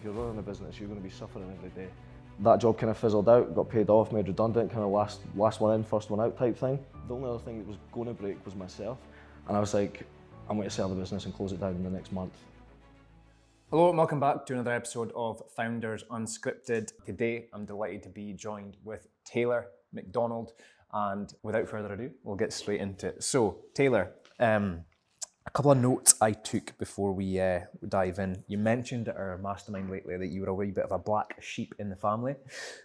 you're running a business, you're going to be suffering every day. That job kind of fizzled out, got paid off, made redundant, kind of last one in, first one out type thing. The only other thing that was going to break was myself. And I was like, I'm going to sell the business and close it down in the next month. Hello and welcome back to another episode of Founders Unscripted. Today, I'm delighted to be joined with Taylor McDonald. And without further ado, we'll get straight into it. So, Taylor, a couple of notes I took before we dive in. You mentioned at our mastermind lately that you were a wee bit of a black sheep in the family.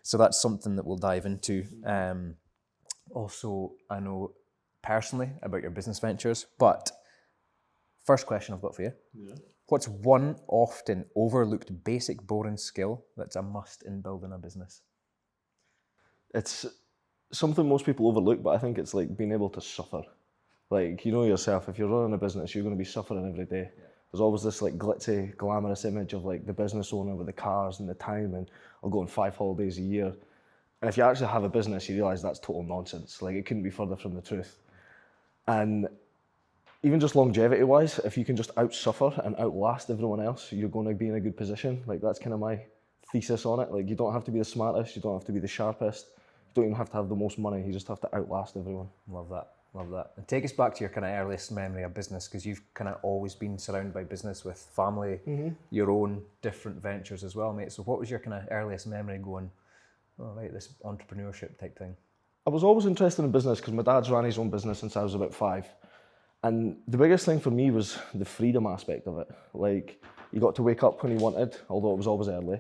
So that's something that we'll dive into. Also, I know personally about your business ventures, but first question I've got for you. Yeah. What's one often overlooked basic boring skill that's a must in building a business? It's something most people overlook, but I think it's like being able to suffer. Like, you know yourself, if you're running a business, you're going to be suffering every day. Yeah. There's always this like glitzy, glamorous image of like the business owner with the cars and the time and I'll go on 5 holidays a year. And if you actually have a business, you realise that's total nonsense. Like, it couldn't be further from the truth. And even just longevity-wise, if you can just out-suffer and outlast everyone else, you're going to be in a good position. Like, that's kind of my thesis on it. Like, you don't have to be the smartest, you don't have to be the sharpest, you don't even have to have the most money, you just have to outlast everyone. Love that. Love that. And take us back to your kind of earliest memory of business, because you've kind of always been surrounded by business with family, your own different ventures as well, mate. So what was your kind of earliest memory going, oh, right, this entrepreneurship type thing? I was always interested in business because my dad's ran his own business since I was about 5. And the biggest thing for me was the freedom aspect of it. Like, you got to wake up when you wanted, although it was always early.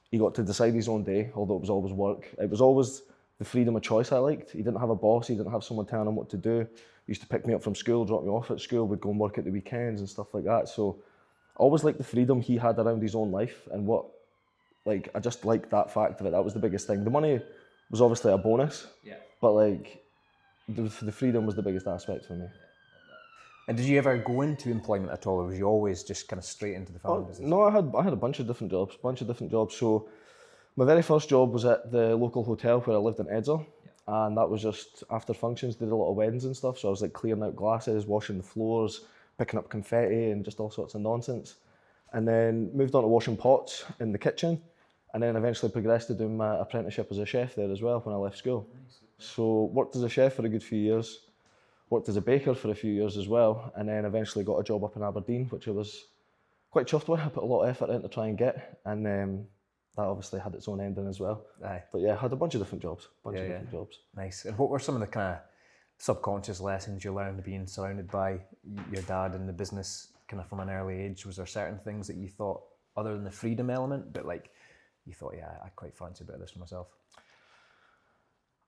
You got to decide his own day, although it was always work. It was always the freedom of choice I liked. He didn't have a boss, he didn't have someone telling him what to do. He used to pick me up from school, drop me off at school, we'd go and work at the weekends and stuff like that. So I always liked the freedom he had around his own life and I just liked that fact of it. That was the biggest thing. The money was obviously a bonus, but like the freedom was the biggest aspect for me. And did you ever go into employment at all, or was you always just kind of straight into the family business? No, I had a bunch of different jobs. So my very first job was at the local hotel where I lived in Edzell, and that was just after functions, did a lot of weddings and stuff, so I was like clearing out glasses, washing the floors, picking up confetti and just all sorts of nonsense. And then moved on to washing pots in the kitchen, and then eventually progressed to doing my apprenticeship as a chef there as well when I left school. Nice. So worked as a chef for a good few years, worked as a baker for a few years as well, and then eventually got a job up in Aberdeen, which I was quite chuffed with. I put a lot of effort in to try and get, and that obviously had its own ending as well. Aye. But yeah, I had a bunch of different jobs. Nice. And what were some of the kind of subconscious lessons you learned being surrounded by your dad in the business kind of from an early age? Was there certain things that you thought, other than the freedom element, but like you thought, yeah, I quite fancy a bit of this for myself?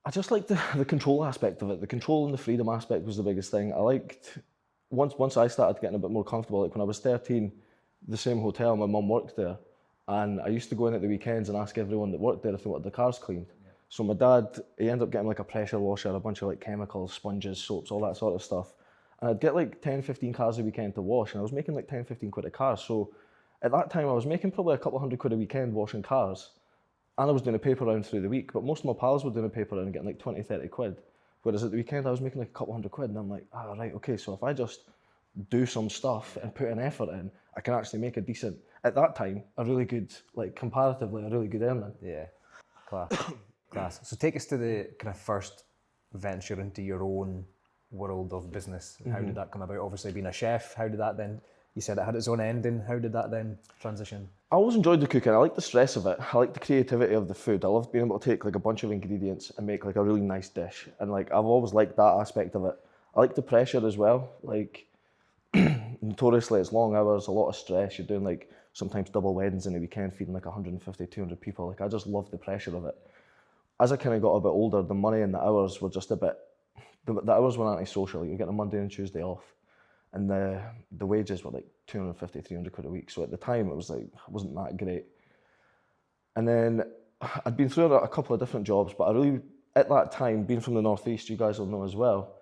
I just liked the control aspect of it. The control and the freedom aspect was the biggest thing. I liked, once I started getting a bit more comfortable, like when I was 13, the same hotel, my mum worked there. And I used to go in at the weekends and ask everyone that worked there if they wanted the cars cleaned. Yeah. So my dad, he ended up getting like a pressure washer, a bunch of like chemicals, sponges, soaps, all that sort of stuff. And I'd get like 10, 15 cars a weekend to wash, and I was making like 10, 15 quid a car. So at that time I was making probably a couple $100 a weekend washing cars. And I was doing a paper round through the week, but most of my pals were doing a paper round and getting like 20, 30 quid. Whereas at the weekend I was making like a couple $100, and I'm like, right, okay, so if I just do some stuff and put an effort in, I can actually make a decent, at that time, a really good, like comparatively, a really good earning. Yeah, class. So take us to the kind of first venture into your own world of business. How did that come about? Obviously being a chef, how did that then, you said it had its own ending, how did that then transition? I always enjoyed the cooking. I liked the stress of it. I liked the creativity of the food. I loved being able to take like a bunch of ingredients and make like a really nice dish. And like, I've always liked that aspect of it. I like the pressure as well. Like, notoriously it's long hours, a lot of stress. You're doing like sometimes double weddings in a weekend, feeding like 150, 200 people. Like, I just loved the pressure of it. As I kind of got a bit older, the money and the hours were just a bit, the hours were antisocial. You get a Monday and Tuesday off, and the wages were like 250, 300 quid a week. So at the time it was like, it wasn't that great. And then I'd been through a couple of different jobs, but I really, at that time, being from the Northeast, you guys will know as well,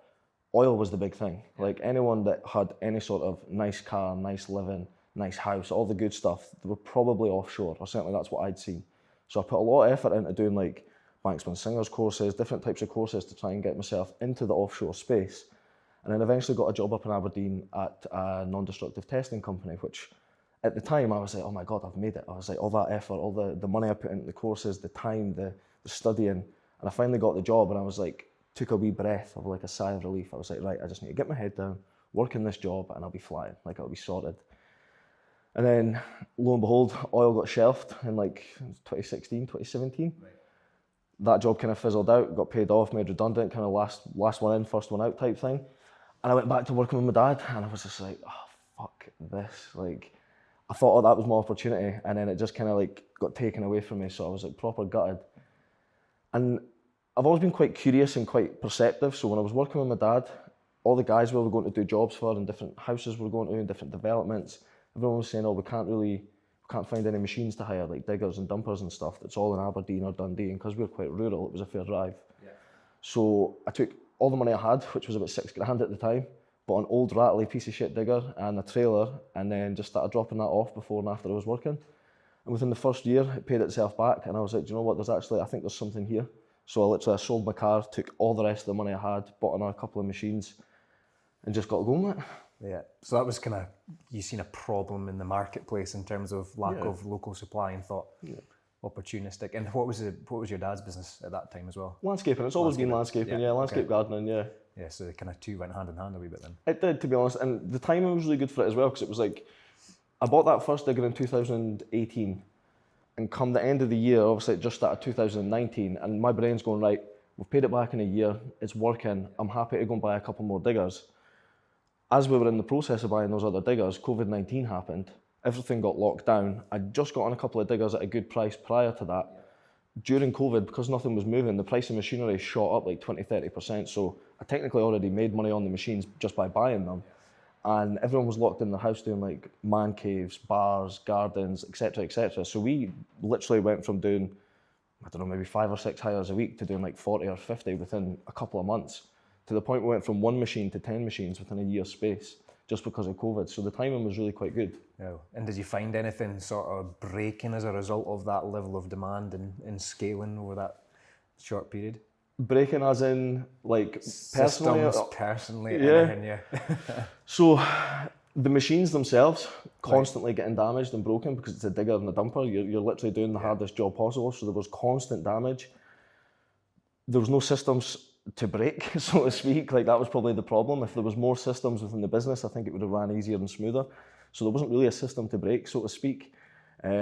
oil was the big thing. Like, anyone that had any sort of nice car, nice living, nice house, all the good stuff, they were probably offshore, or certainly that's what I'd seen. So I put a lot of effort into doing like Banksman Singers courses, different types of courses to try and get myself into the offshore space. And then eventually got a job up in Aberdeen at a non-destructive testing company, which At the time, I was like, oh my God, I've made it. I was like, all that effort, all the money I put into the courses, the time, the studying, and I finally got the job, and I was like, took a wee breath of like a sigh of relief. I was like, right, I just need to get my head down, work in this job, and I'll be flying, like I'll be sorted. And then, lo and behold, oil got shelved in like 2016, 2017. Right. That job kind of fizzled out, got paid off, made redundant, kind of last one in, first one out type thing. And I went back to working with my dad, and I was just like, oh, fuck this. Like, I thought, oh, that was my opportunity, and then it just kind of like got taken away from me, so I was like proper gutted. And I've always been quite curious and quite perceptive, so when I was working with my dad, all the guys we were going to do jobs for in different houses we were going to, in different developments, everyone was saying, oh, we can't find any machines to hire, like diggers and dumpers and stuff. That's all in Aberdeen or Dundee, and because we were quite rural, it was a fair drive. Yeah. So I took all the money I had, which was about $6,000 at the time, bought an old rattly piece of shit digger and a trailer, and then just started dropping that off before and after I was working. And within the first year, it paid itself back, and I was like, do you know what, I think there's something here. So I sold my car, took all the rest of the money I had, bought another couple of machines, and just got going with it. Yeah, so that was kind of, you seen a problem in the marketplace in terms of lack of local supply and thought, opportunistic. And what was your dad's business at that time as well? Landscaping. It's always been landscaping. Landscape gardening. Yeah, so the kind of two went hand in hand a wee bit then. It did, to be honest, and the timing was really good for it as well, because it was like, I bought that first digger in 2018, and come the end of the year, obviously it just started 2019, and my brain's going, right, we've paid it back in a year, it's working, I'm happy to go and buy a couple more diggers. As we were in the process of buying those other diggers, COVID-19 happened, everything got locked down. I'd just got on a couple of diggers at a good price prior to that. During COVID, because nothing was moving, the price of machinery shot up like 20-30%, so I technically already made money on the machines just by buying them. And everyone was locked in their house doing like man caves, bars, gardens, etc., etc. So we literally went from doing, I don't know, maybe 5 or 6 hires a week to doing like 40 or 50 within a couple of months, to the point we went from 1 machine to 10 machines within a year's space, just because of COVID. So the timing was really quite good. Yeah. And did you find anything sort of breaking as a result of that level of demand and scaling over that short period? Breaking as in like personally? Systems, personally, anything, yeah. So the machines themselves constantly getting damaged and broken because it's a digger and a dumper. You're literally doing the hardest job possible. So there was constant damage. There was no systems to break, so to speak. Like that was probably the problem. If there was more systems within the business, I think it would have ran easier and smoother. So there wasn't really a system to break, so to speak. The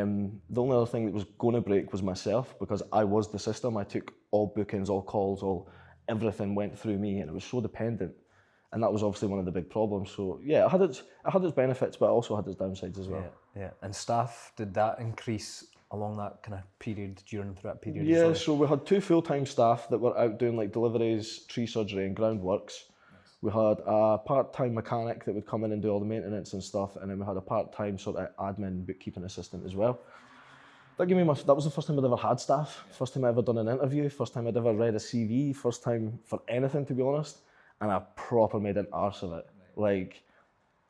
only other thing that was going to break was myself, because I was the system. I took all bookings, all calls, everything went through me, and it was so dependent. And that was obviously one of the big problems. So yeah, it had its benefits, but it also had its downsides as well. Yeah. And staff, did that increase along that kind of period, during that period? Yeah, so we had 2 full-time staff that were out doing like deliveries, tree surgery and groundworks. We had a part-time mechanic that would come in and do all the maintenance and stuff, and then we had a part-time sort of admin bookkeeping assistant as well. That was the first time I'd ever had staff, first time I ever done an interview, first time I'd ever read a CV, first time for anything, to be honest, and I proper made an arse of it. Like,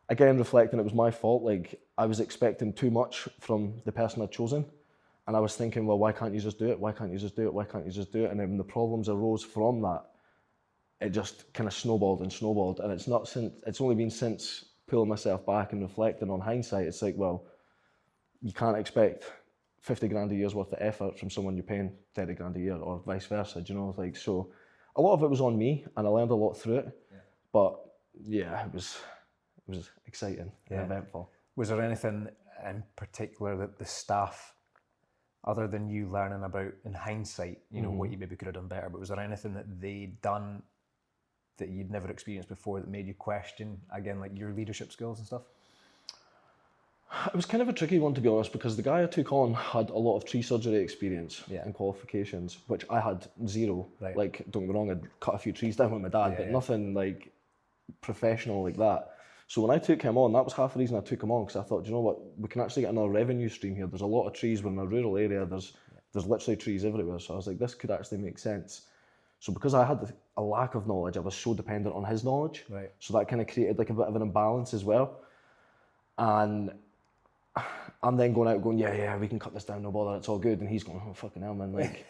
again, reflecting, it was my fault. Like, I was expecting too much from the person I'd chosen, and I was thinking, well, why can't you just do it? Why can't you just do it? Why can't you just do it? And then when the problems arose from that, it just kind of snowballed, and it's only been since pulling myself back and reflecting on hindsight, it's like, well, you can't expect 50 grand a year's worth of effort from someone you're paying 30 grand a year, or vice versa, do you know? Like, so a lot of it was on me, and I learned a lot through it. But yeah, it was exciting and eventful. Was there anything in particular that the staff, other than you learning about in hindsight, you know, what you maybe could have done better, but was there anything that they'd done that you'd never experienced before that made you question, again, like your leadership skills and stuff? It was kind of a tricky one, to be honest, because the guy I took on had a lot of tree surgery experience and qualifications, which I had zero. Right. Like, don't get me wrong, I'd cut a few trees down with my dad, but nothing like professional like that. So when I took him on, that was half the reason I took him on, because I thought, do you know what, we can actually get another revenue stream here. There's a lot of trees. We're in a rural area, there's literally trees everywhere. So I was like, this could actually make sense. So because I had a lack of knowledge, I was so dependent on his knowledge. Right. So that kind of created like a bit of an imbalance as well. And I'm then going out going, yeah, we can cut this down, no bother, it's all good. And he's going, oh, fucking hell, man, like,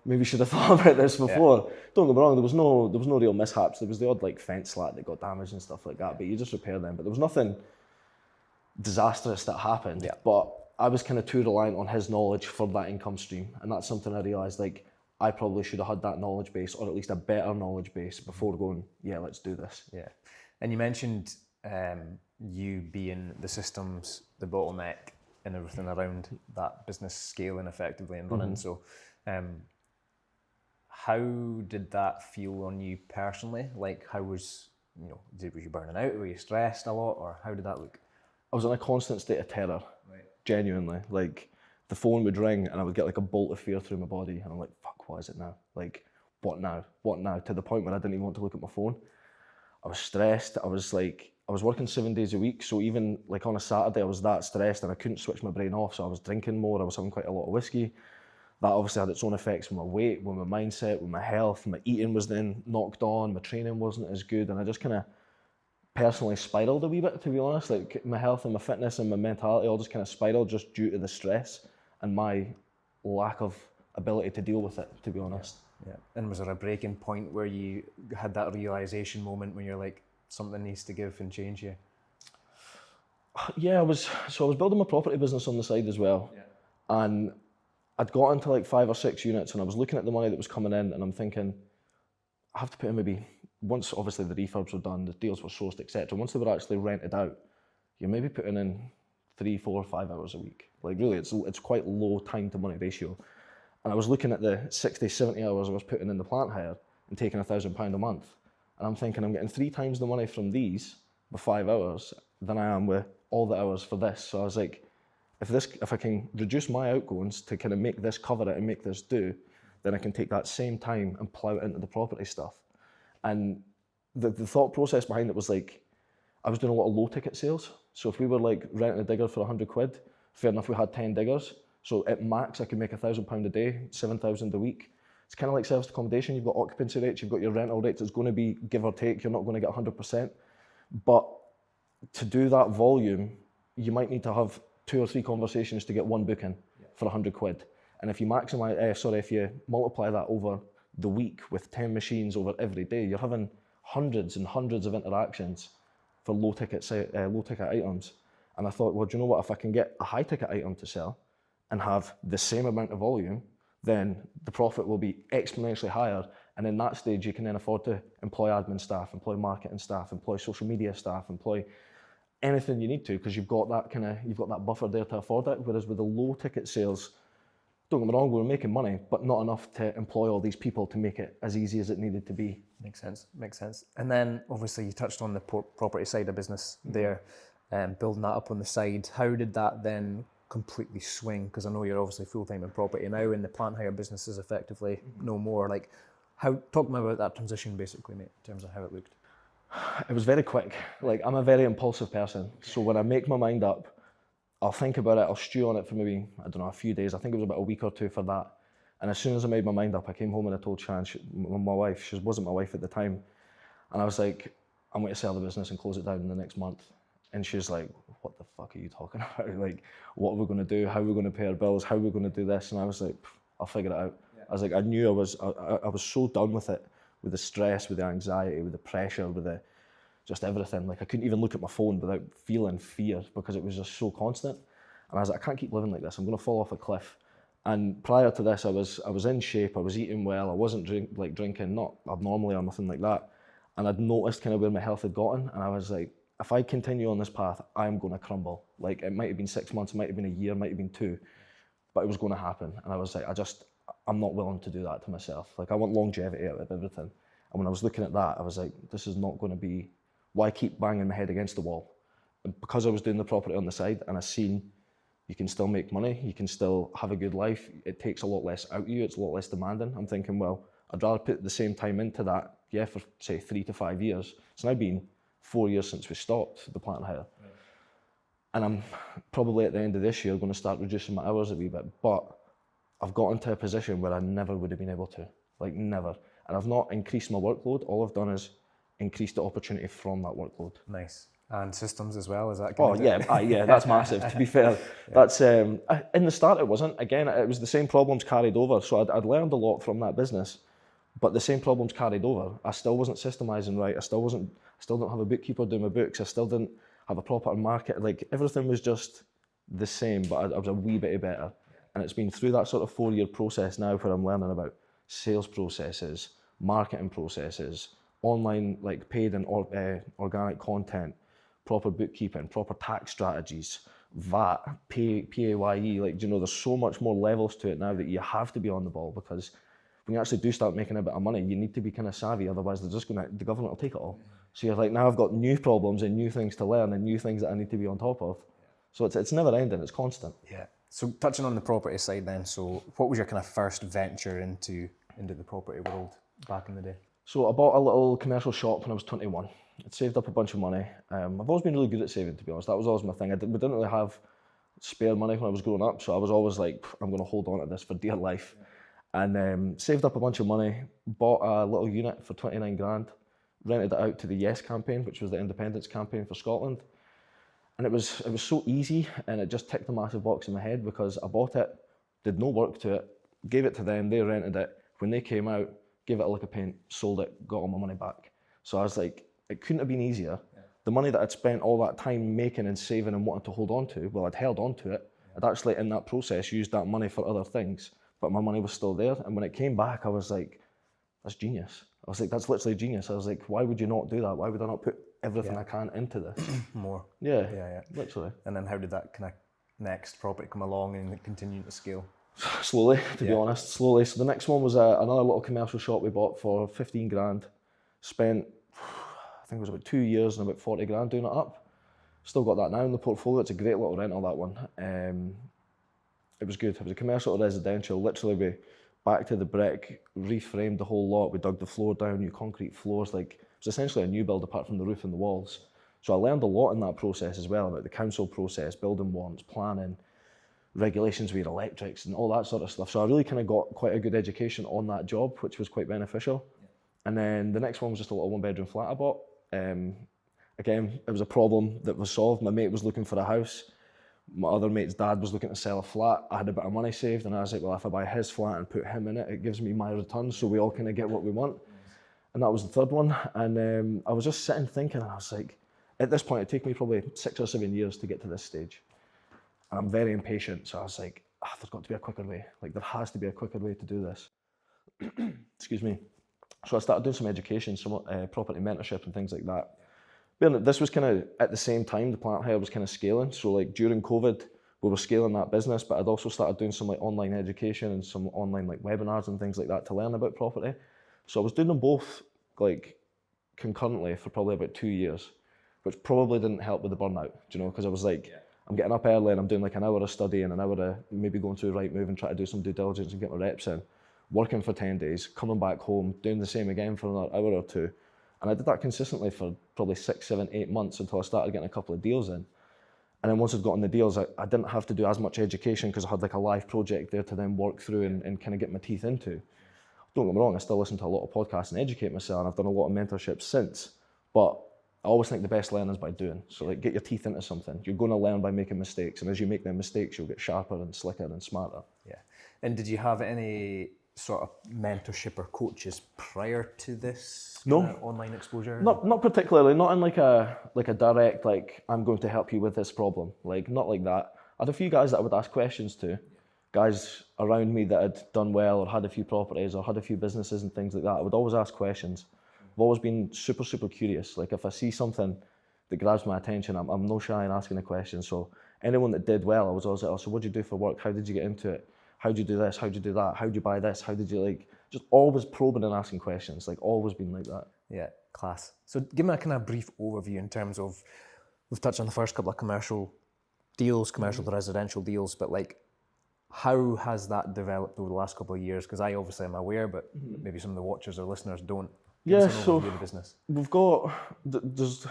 maybe should have thought about this before. Don't get me wrong, there was no real mishaps. There was the odd like fence slat that got damaged and stuff like that, but you just repair them. But there was nothing disastrous that happened. Yeah. But I was kind of too reliant on his knowledge for that income stream. And that's something I realised, like, I probably should have had that knowledge base, or at least a better knowledge base, before going, yeah, let's do this. Yeah. And you mentioned you being the systems, the bottleneck, and everything around that business scaling effectively and running. So how did that feel on you personally? Like, how was, were you burning out? Were you stressed a lot, or how did that look? I was in a constant state of terror, genuinely. Like, the phone would ring and I would get like a bolt of fear through my body, and I'm like, fuck, what is it now? Like, what now? What now? To the point where I didn't even want to look at my phone. I was stressed. I was working 7 days a week, so even like on a Saturday I was that stressed and I couldn't switch my brain off, so I was drinking more, I was having quite a lot of whiskey. That obviously had its own effects with my weight, with my mindset, with my health. My eating was then knocked on, my training wasn't as good, and I just kind of personally spiraled a wee bit, to be honest. Like, my health and my fitness and my mentality all just kind of spiraled just due to the stress and my lack of ability to deal with it, to be honest. Yeah. And was there a breaking point where you had that realization moment when you're like, something needs to give and change here? Yeah, I was building my property business on the side as well. Yeah. And I'd got into like 5 or 6 units, and I was looking at the money that was coming in, and I'm thinking, I have to put in maybe, once obviously the refurbs were done, the deals were sourced, etc. Once they were actually rented out, you're maybe putting in 3, 4, 5 hours a week. Like, really, it's quite low time to money ratio. And I was looking at the 60, 70 hours I was putting in the plant hire and taking £1,000 a month. And I'm thinking, I'm getting 3 times the money from these with 5 hours than I am with all the hours for this. So I was like, if I can reduce my outgoings to kind of make this cover it and make this do, then I can take that same time and plow it into the property stuff. And the thought process behind it was like, I was doing a lot of low ticket sales. So if we were like renting a digger for £100, fair enough, we had 10 diggers. So at max, I could make £1,000 a day, 7,000 a week. It's kind of like serviced accommodation. You've got occupancy rates, you've got your rental rates. It's going to be give or take. You're not going to get 100%. But to do that volume, you might need to have 2 or 3 conversations to get one booking for £100. And if you if you multiply that over the week with 10 machines over every day, you're having hundreds and hundreds of interactions for low ticket items. And I thought, well, do you know what? If I can get a high ticket item to sell and have the same amount of volume, then the profit will be exponentially higher. And in that stage, you can then afford to employ admin staff, employ marketing staff, employ social media staff, employ anything you need to, because you've got that buffer there to afford it. Whereas with the low ticket sales, don't get me wrong, we were making money, but not enough to employ all these people to make it as easy as it needed to be. Makes sense. And then obviously you touched on the property side of business there, building that up on the side. How did that then completely swing? Because I know you're obviously full-time in property now, and the plant hire business is effectively no more. Like, talk to me about that transition basically, mate, in terms of how it looked. It was very quick. Like, I'm a very impulsive person. So when I make my mind up, I'll think about it, I'll stew on it for maybe, a few days. I think it was about a week or 2 for that. And as soon as I made my mind up, I came home and I told Shan, my wife, she wasn't my wife at the time, and I was like, I'm going to sell the business and close it down in the next month. And she's like, what the fuck are you talking about? Like, what are we going to do? How are we going to pay our bills? How are we going to do this? And I was like, I'll figure it out. Yeah. I was like, I knew I was so done with it, with the stress, with the anxiety, with the pressure, with just everything. Like, I couldn't even look at my phone without feeling fear because it was just so constant. And I was like, I can't keep living like this. I'm going to fall off a cliff. And prior to this, I was in shape. I was eating well. I wasn't drinking, not abnormally or nothing like that. And I'd noticed kind of where my health had gotten. And I was like, if I continue on this path, I'm going to crumble. Like, it might have been 6 months, it might have been a year, it might have been 2, but it was going to happen. And I was like, I'm not willing to do that to myself. Like, I want longevity out of everything. And when I was looking at that, I was like, this is not going to be, why keep banging my head against the wall? And because I was doing the property on the side and I seen you can still make money, you can still have a good life, it takes a lot less out of you, it's a lot less demanding. I'm thinking, well, I'd rather put the same time into that, for say 3 to 5 years. It's now been 4 years since we stopped the plant hire. Right. And I'm probably at the end of this year going to start reducing my hours a wee bit, but I've got into a position where I never would have been able to, like never. And I've not increased my workload, all I've done is increase the opportunity from that workload. Nice. And systems as well, is that good? Yeah, that's massive, to be fair. Yeah. That's in the start it wasn't. Again, it was the same problems carried over, so I'd learned a lot from that business, but the same problems carried over. I still wasn't systemizing right, I still don't have a bookkeeper doing my books, I still didn't have a proper market. Like everything was just the same, but I was a wee bit better. And it's been through that sort of 4-year process now where I'm learning about sales processes, marketing processes, online like paid and organic content, proper bookkeeping, proper tax strategies, VAT, PAYE. Like, you know, there's so much more levels to it now that you have to be on the ball, because when you actually do start making a bit of money, you need to be kind of savvy. Otherwise, the government will take it all. So you're like, now I've got new problems and new things to learn and new things that I need to be on top of. So it's never ending. It's constant. Yeah. So touching on the property side then, so what was your kind of first venture into the property world back in the day? So I bought a little commercial shop when I was 21. I'd saved up a bunch of money. I've always been really good at saving, to be honest. That was always my thing. We didn't really have spare money when I was growing up, so I was always like, I'm going to hold on to this for dear life. And saved up a bunch of money, bought a little unit for 29 grand, rented it out to the Yes campaign, which was the independence campaign for Scotland. And it was so easy, and it just ticked a massive box in my head, because I bought it, did no work to it, gave it to them, they rented it. When they came out, gave it a lick of paint, sold it, got all my money back. So I was like, it couldn't have been easier. Yeah. The money that I'd spent all that time making and saving and wanting to hold on to, well, I'd held on to it. Yeah. I'd actually, in that process, used that money for other things, but my money was still there. And when it came back, I was like, that's genius. I was like, that's literally genius. I was like, why would you not do that? Why would I not put everything I can into this? More. Yeah, literally. And then how did that kind of next property come along and continue to scale? Slowly, to be honest, slowly. So the next one was another little commercial shop we bought for 15 grand. Spent, I think it was about 2 years and about 40 grand doing it up. Still got that now in the portfolio. It's a great little rental, that one. It was good. It was a commercial residential. Literally, we back to the brick, reframed the whole lot. We dug the floor down, new concrete floors. Like, it was essentially a new build apart from the roof and the walls. So I learned a lot in that process as well, about the council process, building warrants, planning, regulations with electrics and all that sort of stuff. So I really kind of got quite a good education on that job, which was quite beneficial. Yeah. And then the next one was just a little 1-bedroom flat I bought. Again, it was a problem that was solved. My mate was looking for a house. My other mate's dad was looking to sell a flat. I had a bit of money saved, and I was like, well, if I buy his flat and put him in it, it gives me my return, so we all kind of get what we want. Nice. And that was the third one. And I was just sitting thinking, and I was like, at this point, it took me probably 6 or 7 years to get to this stage. And I'm very impatient, so I was like, there's got to be a quicker way. Like, there has to be a quicker way to do this. Excuse me. So I started doing some education, some property mentorship and things like that. But this was kind of, at the same time, the plant hire was kind of scaling. So like during COVID, we were scaling that business, but I'd also started doing some like online education and some online like webinars and things like that to learn about property. So I was doing them both like concurrently for probably about 2 years, which probably didn't help with the burnout, you know, because I was like, I'm getting up early and I'm doing like an hour of study and an hour of maybe going through Rightmove and try to do some due diligence and get my reps in, working for 10 days, coming back home, doing the same again for another hour or two. And I did that consistently for probably 6, 7, 8 months until I started getting a couple of deals in. And then once I'd gotten the deals, I didn't have to do as much education because I had like a live project there to then work through and kind of get my teeth into. Don't get me wrong, I still listen to a lot of podcasts and educate myself, and I've done a lot of mentorship since. But I always think the best learning is by doing. So like, get your teeth into something. You're going to learn by making mistakes, and as you make them mistakes, you'll get sharper and slicker and smarter. Yeah. And did you have any sort of mentorship or coaches prior to this online exposure? Not particularly. Not in like a direct, like, I'm going to help you with this problem. Like, not like that. I had a few guys that I would ask questions to. Guys around me that had done well or had a few properties or had a few businesses and things like that. I would always ask questions. I've always been super, super curious. Like, if I see something that grabs my attention, I'm no shy in asking a question. So anyone that did well, I was always like, oh, so what did you do for work? How did you get into it? How did you do this? How did you do that? How did you buy this? How did you, like, just always probing and asking questions, like, always been like that. Yeah, class. So give me a kind of brief overview in terms of, we've touched on the first couple of commercial deals, commercial to residential deals, but like, how has that developed over the last couple of years? Because I obviously am aware, but maybe some of the watchers or listeners don't. Yeah, so we've got, there's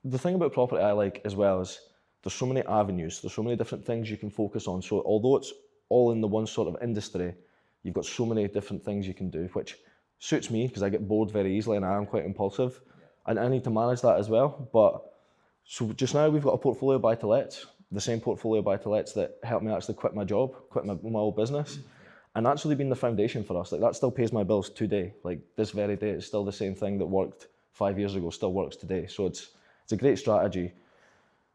the thing about property I like as well is there's so many avenues, there's so many different things you can focus on. So although it's all in the one sort of industry, you've got so many different things you can do, which suits me because I get bored very easily and I am quite impulsive. And I need to manage that as well. But so just now we've got a portfolio of buy-to-lets, the same portfolio of buy-to-lets that helped me actually quit my job, quit my old business. And that's really been the foundation for us. Like, that still pays my bills today. Like, this very day, it's still the same thing that worked 5 years ago, still works today. So it's a great strategy.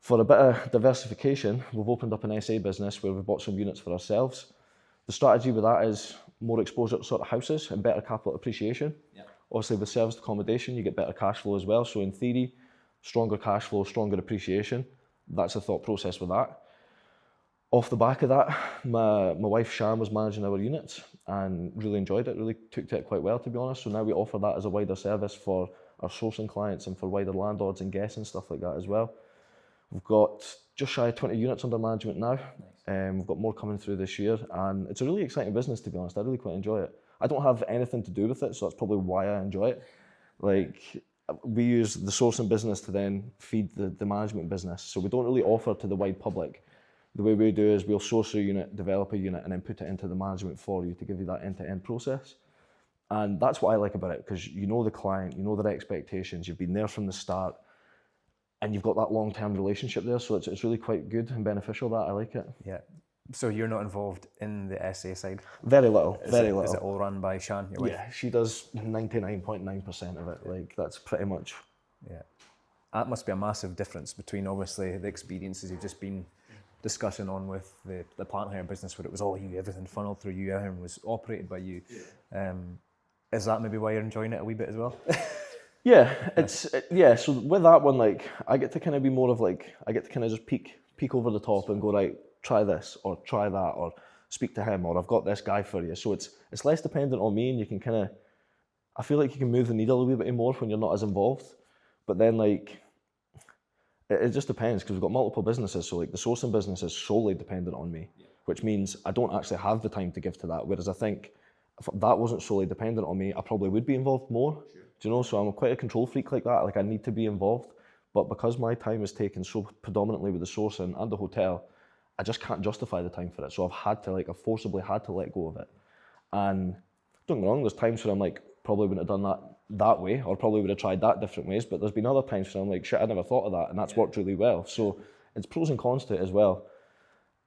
For a bit of diversification, we've opened up an SA business where we've bought some units for ourselves. The strategy with that is more exposure to sort of houses and better capital appreciation. Yeah. Obviously, with serviced accommodation, you get better cash flow as well. So in theory, stronger cash flow, stronger appreciation. That's the thought process with that. Off the back of that, my wife Shan was managing our units and really enjoyed it, really took to it quite well, to be honest. So now we offer that as a wider service for our sourcing clients and for wider landlords and guests and stuff like that as well. We've got just shy of 20 units under management now. Nice. We've got more coming through this year, and it's a really exciting business, to be honest. I really quite enjoy it. I don't have anything to do with it, so that's probably why I enjoy it. Like, we use the sourcing business to then feed the management business, so we don't really offer to the wide public. The way we do is we'll source a unit, develop a unit, and then put it into the management for you to give you that end-to-end process. And that's what I like about it, because you know the client, you know their expectations, you've been there from the start, and you've got that long-term relationship there, so it's really quite good and beneficial. That I like it. Yeah. So you're not involved in the SA side? Very little, very little. Is it all run by Shan, your wife? Yeah, she does 99.9% of it. Like, that's pretty much. Yeah. That must be a massive difference between, obviously, the experiences you've just been discussing on with the plant hire business, where it was all you, everything funneled through you, everything was operated by you. Yeah. Is that maybe why you're enjoying it a wee bit as well? Yeah, so with that one, like, I get to kind of be more of like, I get to kind of just peek over the top and go, right, try this or try that or speak to him or I've got this guy for you. So it's less dependent on me, and you can kind of, I feel like you can move the needle a wee bit more when you're not as involved. But then, like, it just depends, because we've got multiple businesses. So like the sourcing business is solely dependent on me, which means I don't actually have the time to give to that. Whereas I think if that wasn't solely dependent on me, I probably would be involved more. Sure. Do you know? So I'm quite a control freak like that. Like, I need to be involved. But because my time is taken so predominantly with the sourcing and the hotel, I just can't justify the time for it. So I've forcibly had to let go of it. And don't get me wrong, there's times where I'm like, probably wouldn't have done that way, or probably would have tried that different ways. But there's been other times where I'm like, shit, I never thought of that. And that's worked really well. So it's pros and cons to it as well.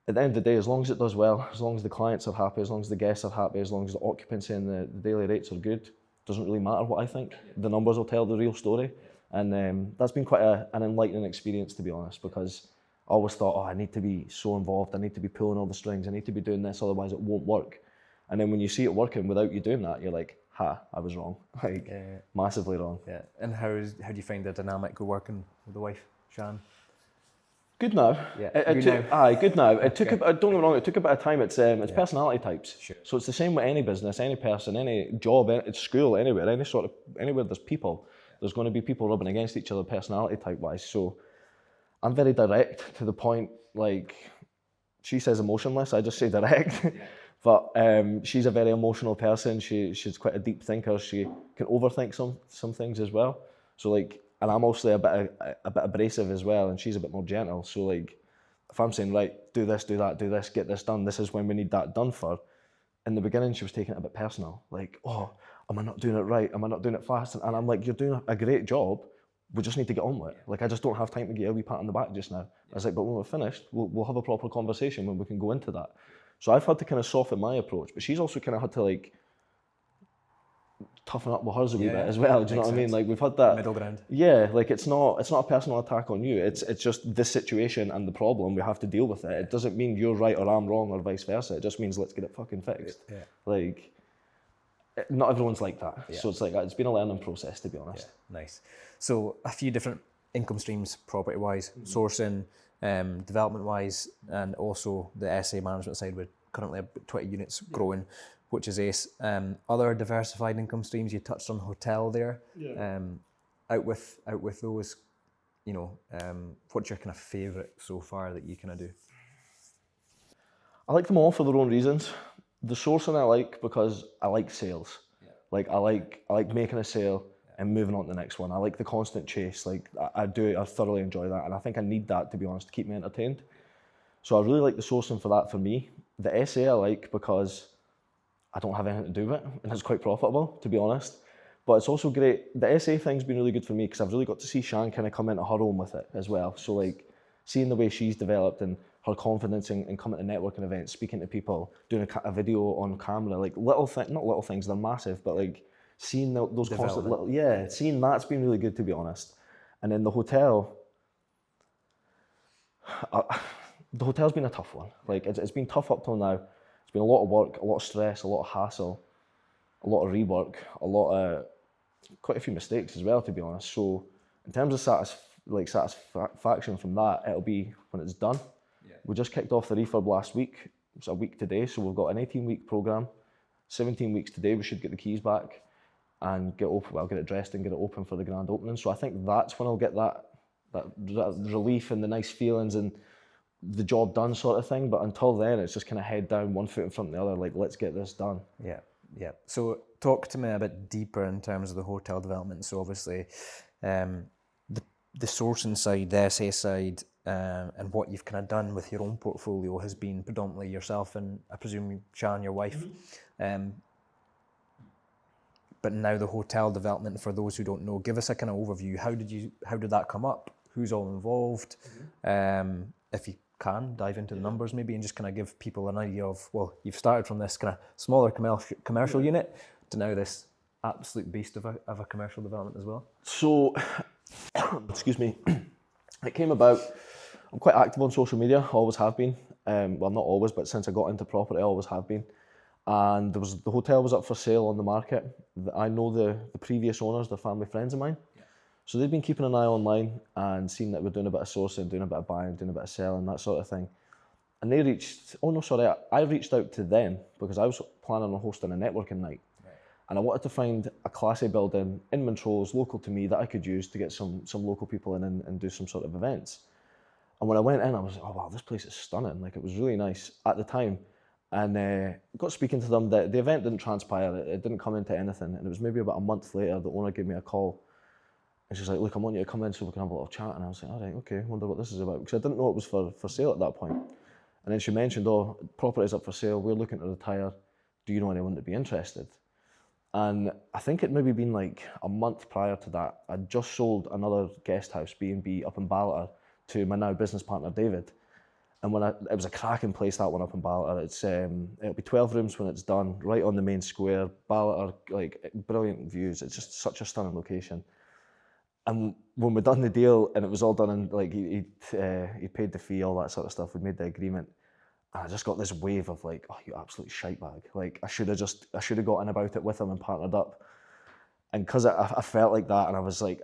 At the end of the day, as long as it does well, as long as the clients are happy, as long as the guests are happy, as long as the occupancy and the daily rates are good, doesn't really matter what I think. The numbers will tell the real story. And that's been quite an enlightening experience, to be honest, because I always thought, I need to be so involved, I need to be pulling all the strings, I need to be doing this, otherwise it won't work. And then when you see it working without you doing that, you're like, I was wrong, massively wrong. Yeah. And how do you find the dynamic of working with the wife, Shan? Good now. Yeah. Good now. It took. Don't get me wrong. It took a bit of time. It's personality types. Sure. So it's the same with any business, any person, any job, any school, anywhere there's people. There's going to be people rubbing against each other, personality type wise. So I'm very direct to the point. Like, she says emotionless, I just say direct. Yeah. But she's a very emotional person. She's quite a deep thinker. She can overthink some things as well. So like. And I'm also a bit abrasive as well, and she's a bit more gentle. So like, if I'm saying, right, do this, do that, do this, get this done, this is when we need that done for. In the beginning, she was taking it a bit personal. Like, am I not doing it right? Am I not doing it fast? And I'm like, you're doing a great job. We just need to get on with it. Like, I just don't have time to get a wee pat on the back just now. I was like, but when we're finished, we'll have a proper conversation when we can go into that. So I've had to kind of soften my approach, but she's also kind of had to like, toughen up with hers a wee bit as well. Do you know what I mean? Like, we've had that middle ground. Yeah, like it's not a personal attack on you. It's just this situation and the problem. We have to deal with it. It doesn't mean you're right or I'm wrong or vice versa. It just means let's get it fucking fixed. Yeah. Like, not everyone's like that. Yeah. So it's like it's been a learning process, to be honest. Yeah. Nice. So a few different income streams, property wise, sourcing, development wise, and also the SA management side. We're currently about 20 units growing, which is ace. Other diversified income streams, you touched on hotel there. Yeah. Out with those, what's your kind of favourite so far that you kind of do? I like them all for their own reasons. The sourcing I like because I like sales. Yeah. Like I like making a sale and moving on to the next one. I like the constant chase. Like I thoroughly enjoy that, and I think I need that, to be honest, to keep me entertained. So I really like the sourcing for that. For me, the SA I like because I don't have anything to do with it, and it's quite profitable, to be honest. But it's also great. The SA thing's been really good for me because I've really got to see Shan kind of come into her own with it as well. So like, seeing the way she's developed and her confidence in coming to networking events, speaking to people, doing a video on camera, like not little things, they're massive, but like seeing those constant seeing that's been really good, to be honest. And then the hotel, The hotel's been a tough one. Like it's been tough up till now. It's been a lot of work, a lot of stress, a lot of hassle, a lot of rework, quite a few mistakes as well, to be honest. So in terms of satisfaction from that, it'll be when it's done. Yeah. We just kicked off the refurb last week. It's a week today, so we've got an 18-week program. 17 weeks today, we should get the keys back and get it dressed and get it open for the grand opening. So I think that's when I'll get that relief and the nice feelings and the job done sort of thing. But until then, it's just kind of head down, one foot in front of the other, like, let's get this done. Yeah. So talk to me a bit deeper in terms of the hotel development. So obviously, the sourcing side, the SA side, and what you've kind of done with your own portfolio has been predominantly yourself and I presume Shan, your wife. Mm-hmm. But now the hotel development, for those who don't know, give us a kind of overview. How did that come up? Who's all involved? Mm-hmm. If you can, dive into the numbers maybe and just kind of give people an idea of, well, you've started from this kind of smaller commercial unit to now this absolute beast of a commercial development as well. So, excuse me, it came about, I'm quite active on social media, always have been. Well, not always, but since I got into property, I always have been. And the hotel was up for sale on the market. I know the previous owners, they're family friends of mine. Yeah. So they've been keeping an eye online and seen that we're doing a bit of sourcing, doing a bit of buying, doing a bit of selling, that sort of thing. And I reached out to them because I was planning on hosting a networking night. Right. And I wanted to find a classy building in Montrose, local to me, that I could use to get some local people in and do some sort of events. And when I went in, I was like, oh wow, this place is stunning. Like, it was really nice at the time. And got speaking to them. The event didn't transpire. It didn't come into anything. And it was maybe about a month later, the owner gave me a call. And she's like, look, I want you to come in so we can have a little chat. And I was like, all right, okay, wonder what this is about. Because I didn't know it was for sale at that point. And then she mentioned, oh, property's up for sale. We're looking to retire. Do you know anyone that'd be interested? And I think it maybe been like a month prior to that, I'd just sold another guest house, B&B, up in Ballater to my now business partner, David. And it was a cracking place, that one up in Ballater. It'll be 12 rooms when it's done, right on the main square. Ballater, like, brilliant views. It's just such a stunning location. And when we done the deal and it was all done and like he paid the fee, all that sort of stuff, we made the agreement. And I just got this wave of like, oh, you absolute shitebag. Like, I should have gotten about it with him and partnered up. And because I felt like that, and I was like,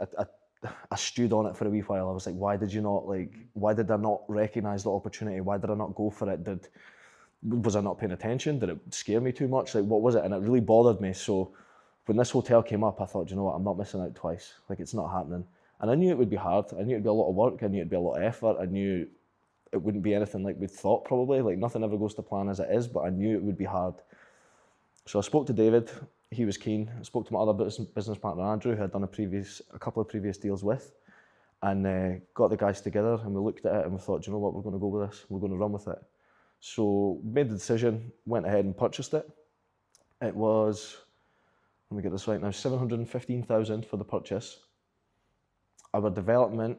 I stewed on it for a wee while. I was like, why did I not recognise the opportunity? Why did I not go for it? Was I not paying attention? Did it scare me too much? Like, what was it? And it really bothered me. So when this hotel came up, I thought, you know what, I'm not missing out twice. Like, it's not happening. And I knew it would be hard. I knew it'd be a lot of work. I knew it'd be a lot of effort. I knew it wouldn't be anything like we'd thought probably. Like, nothing ever goes to plan as it is, but I knew it would be hard. So I spoke to David. He was keen. I spoke to my other business partner, Andrew, who I'd done a couple of previous deals with, and got the guys together, and we looked at it and we thought, do you know what, we're going to go with this. We're going to run with it. So made the decision, went ahead and purchased it. It was, let me get this right now, 715,000 for the purchase. Our development,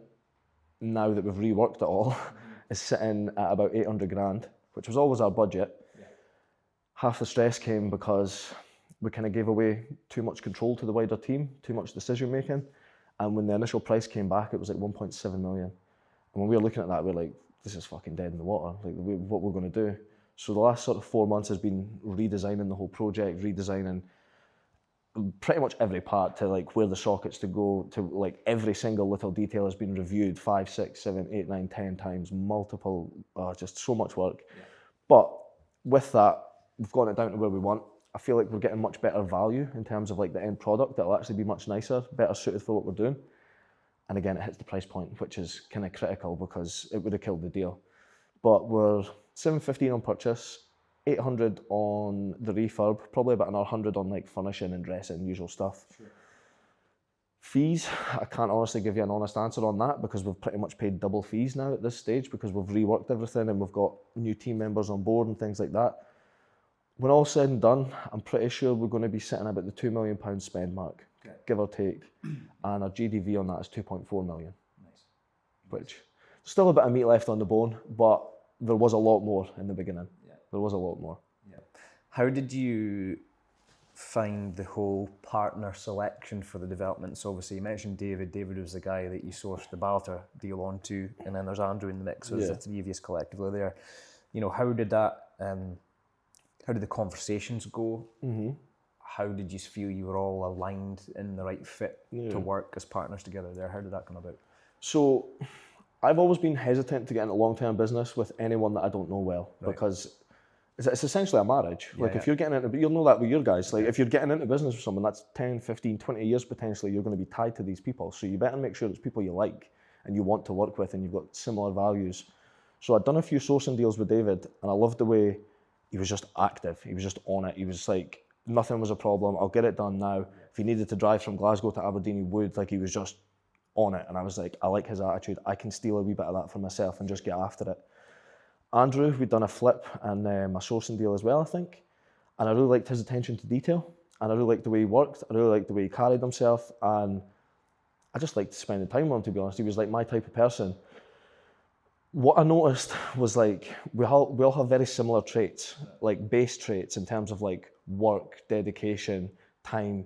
now that we've reworked it all, is sitting at about 800 grand, which was always our budget. Yeah. Half the stress came because we kind of gave away too much control to the wider team, too much decision making. And when the initial price came back, it was like 1.7 million. And when we were looking at that, we were like, this is fucking dead in the water. Like, what we're going to do. So the last sort of 4 months has been redesigning the whole project, redesigning pretty much every part to like where the sockets to go, to like every single little detail has been reviewed 5, 6, 7, 8, 9, 10 times, multiple, just so much work. Yeah. But with that, we've gotten it down to where we want. I feel like we're getting much better value in terms of like the end product. That'll actually be much nicer, better suited for what we're doing. And again, it hits the price point, which is kind of critical because it would have killed the deal. But we're 715 on purchase, 800 on the refurb, probably about another 100 on like furnishing and dressing, usual stuff. Sure. Fees, I can't honestly give you an honest answer on that because we've pretty much paid double fees now at this stage because we've reworked everything and we've got new team members on board and things like that. When all said and done, I'm pretty sure we're going to be sitting about the £2 million spend mark, okay, give or take. And our GDV on that is 2.4 million. Nice. Which, still a bit of meat left on the bone, but there was a lot more in the beginning. Yeah. There was a lot more. Yeah. How did you find the whole partner selection for the development? So obviously you mentioned David. David was the guy that you sourced the Balter deal onto, and then there's Andrew in the mix. So there's the three of you collectively there. You know, how did the conversations go? Mm-hmm. How did you feel you were all aligned in the right fit to work as partners together there? How did that come about? So I've always been hesitant to get into long-term business with anyone that I don't know well, because it's essentially a marriage. If you're getting into, you'll know that with your guys, if you're getting into business with someone, that's 10, 15, 20 years potentially, you're going to be tied to these people. So you better make sure it's people you like and you want to work with and you've got similar values. So I'd done a few sourcing deals with David, and I loved the way he was just active. He was just on it. He was like, nothing was a problem. I'll get it done now. If he needed to drive from Glasgow to Aberdeen, he would. Like, he was just on it. And I was like, I like his attitude. I can steal a wee bit of that for myself and just get after it. Andrew, we'd done a flip and my sourcing deal as well, I think. And I really liked his attention to detail. And I really liked the way he worked. I really liked the way he carried himself. And I just liked spending time with him, to be honest. He was like my type of person. What I noticed was like, we all have very similar traits, like base traits in terms of like work, dedication, time.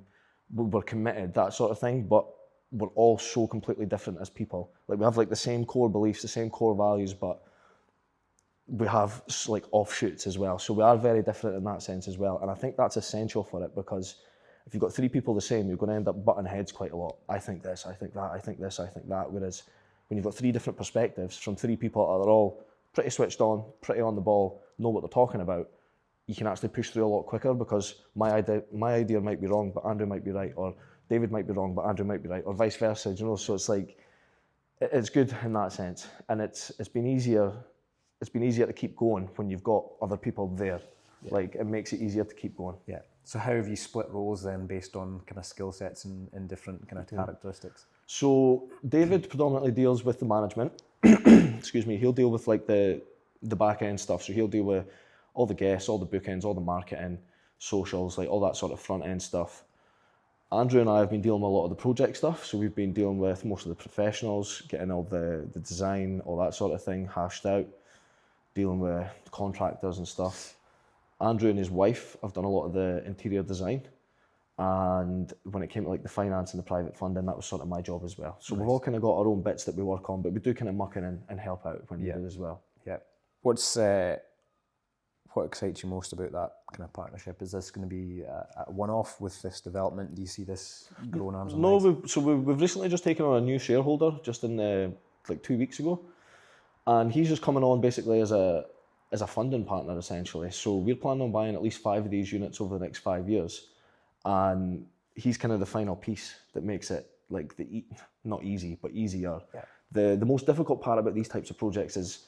We're committed, that sort of thing, but we're all so completely different as people. Like, we have like the same core beliefs, the same core values, but we have like offshoots as well. So we are very different in that sense as well. And I think that's essential for it, because if you've got three people the same, you're going to end up butting heads quite a lot. I think this, I think that, I think this, I think that. Whereas when you've got three different perspectives from three people that are all pretty switched on, pretty on the ball, know what they're talking about, you can actually push through a lot quicker, because my idea might be wrong, but Andrew might be right, or David might be wrong, but Andrew might be right, or vice versa, you know? So it's like, it's good in that sense. And it's been easier to keep going when you've got other people there. Yeah. Like, it makes it easier to keep going. Yeah. So how have you split roles then based on kind of skill sets and different kind of characteristics? So David predominantly deals with the management. Excuse me. He'll deal with like the back end stuff. So he'll deal with all the guests, all the bookings, all the marketing, socials, like all that sort of front end stuff. Andrew and I have been dealing with a lot of the project stuff. So we've been dealing with most of the professionals, getting all the design, all that sort of thing hashed out, dealing with contractors and stuff. Andrew and his wife have done a lot of the interior design. And when it came to like the finance and the private funding, that was sort of my job as well. So We've all kind of got our own bits that we work on, but we do kind of muck in and help out when needed as well. Yeah. What excites you most about that kind of partnership? Is this going to be a one-off with this development? Do you see this growing arms and legs? We've recently just taken on a new shareholder just in like 2 weeks ago. And he's just coming on basically as a funding partner, essentially. So we're planning on buying at least 5 of these units over the next 5 years. And he's kind of the final piece that makes it like not easy, but easier. Yeah. The most difficult part about these types of projects is,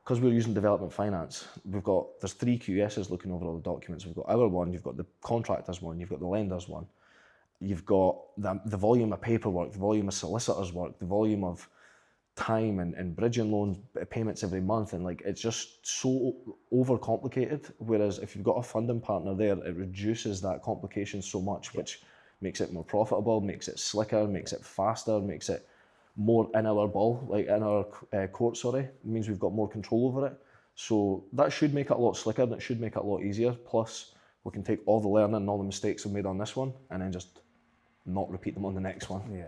because we're using development finance, there's 3 QSs looking over all the documents. We've got our one, you've got the contractors one, you've got the lenders one. You've got the volume of paperwork, the volume of solicitors work, the volume of time and bridging loan payments every month, and like, it's just so overcomplicated. Whereas if you've got a funding partner there, it reduces that complication so much, which makes it more profitable, makes it slicker, makes it faster, makes it more in our court, It means we've got more control over it. So that should make it a lot slicker, and it should make it a lot easier. Plus, we can take all the learning and all the mistakes we've made on this one and then just not repeat them on the next one. Yeah.